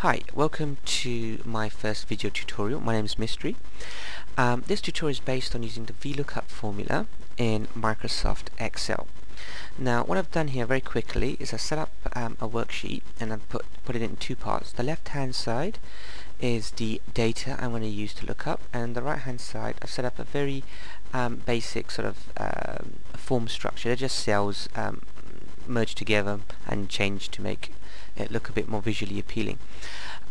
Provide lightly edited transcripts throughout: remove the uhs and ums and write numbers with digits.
Hi, welcome to my first video tutorial. My name is Mystery. This tutorial is based on using the VLOOKUP formula in Microsoft Excel. Now what I've done here very quickly is I set up a worksheet and I've put it in two parts. The left hand side is the data I'm going to use to look up, and the right hand side I've set up a very basic sort of form structure. They're just cells merged together and changed to make it look a bit more visually appealing.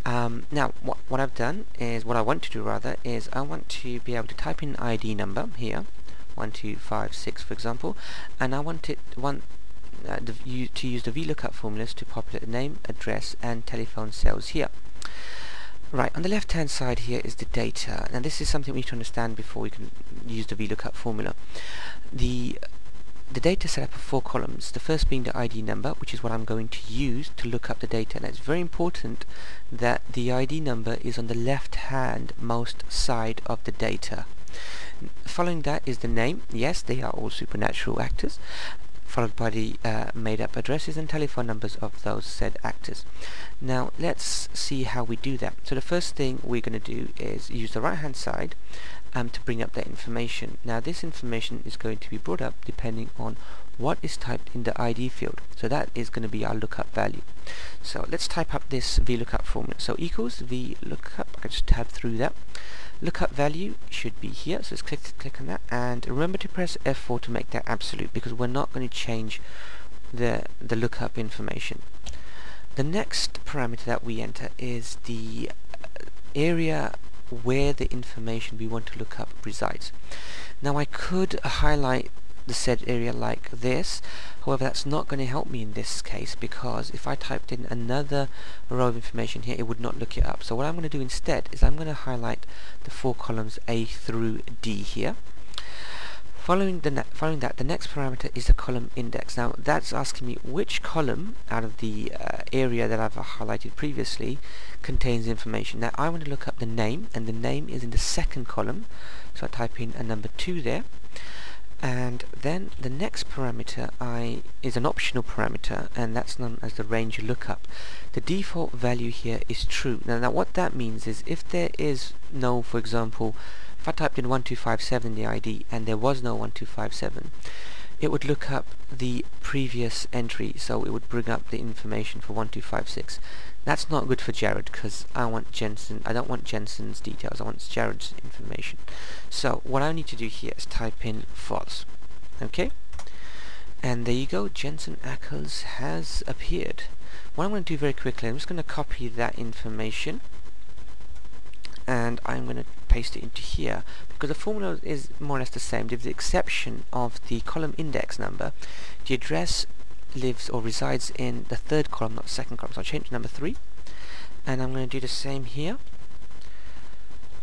Now what I've done is, what I want to do rather, is I want to be able to type in ID number here, 1256 for example, and I want it to use the VLOOKUP formulas to populate the name, address and telephone cells here. Right, on the left hand side here is the data. Now this is something we need to understand before we can use the VLOOKUP formula. The data set up of 4 columns, the first being the ID number, which is what I'm going to use to look up the data. And it's very important that the ID number is on the left hand most side of the data. Following that is the name. Yes, they are all supernatural actors, followed by the made up addresses and telephone numbers of those said actors. Now let's see how we do that. So the first thing we're going to do is use the right hand side to bring up that information. Now this information is going to be brought up depending on what is typed in the ID field. So that is going to be our lookup value. So let's type up this VLOOKUP formula. So equals VLOOKUP, I can just tab through that. Lookup value should be here, so let's click on that, and remember to press F4 to make that absolute, because we're not going to change the lookup information. The next parameter that we enter is the area where the information we want to look up resides. Now I could highlight the said area like this, however that's not going to help me in this case, because if I typed in another row of information here, it would not look it up. So what I'm going to do instead is I'm going to highlight the 4 columns A through D here. Following that, the next parameter is the column index. Now that's asking me which column out of the area that I've highlighted previously contains information. Now I want to look up the name, and the name is in the second column, so I type in a number 2 there. And then the next parameter is an optional parameter, and that's known as the range lookup. The default value here is true. Now what that means is, if there is no, for example, if I typed in 1257 in the ID and there was no 1257, it would look up the previous entry, so it would bring up the information for 1256. That's not good for Jared, because I don't want Jensen's details, I want Jared's information. So what I need to do here is type in false. Okay, and there you go, Jensen Ackles has appeared. What I'm going to do very quickly, I'm just going to copy that information and I'm going to paste it into here, because the formula is more or less the same, with the exception of the column index number. The address lives or resides in the third column, not second column, so I'll change to number 3, and I'm going to do the same here.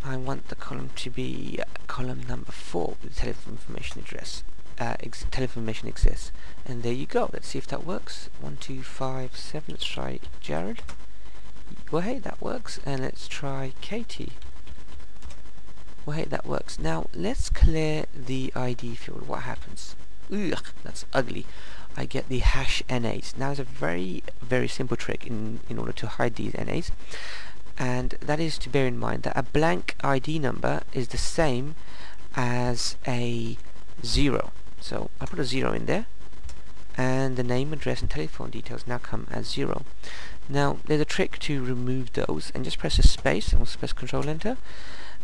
I want the column to be column number 4 with the telephone information address. Telephone information exists, and there you go. Let's see if that works. 1257. Let's try Jared. Well, hey, that works. And let's try Katie. Well, hey, that works. Now let's clear the ID field. What happens? Ugh, that's ugly. I get the hash NAs. Now there's a very simple trick in order to hide these NAs, and that is to bear in mind that a blank ID number is the same as a 0. So I put a 0 in there, and the name, address and telephone details now come as 0. Now there's a trick to remove those, and just press a space, and we'll press Control Enter,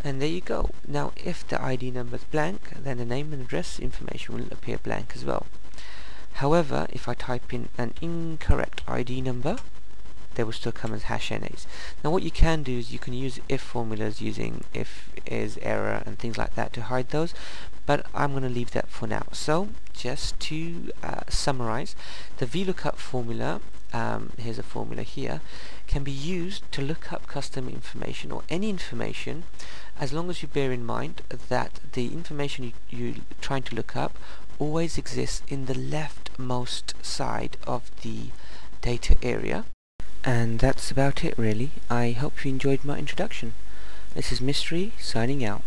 and there you go. Now if the ID number is blank, then the name and address information will appear blank as well. However, if I type in an incorrect ID number, they will still come as hash NAs. Now what you can do is you can use if formulas using if is error and things like that to hide those, but I'm going to leave that for now. So just to summarize, the VLOOKUP formula, here's a formula here, can be used to look up custom information or any information, as long as you bear in mind that the information you're trying to look up always exists in the leftmost side of the data area. And that's about it really. I hope you enjoyed my introduction. This is Mystery signing out.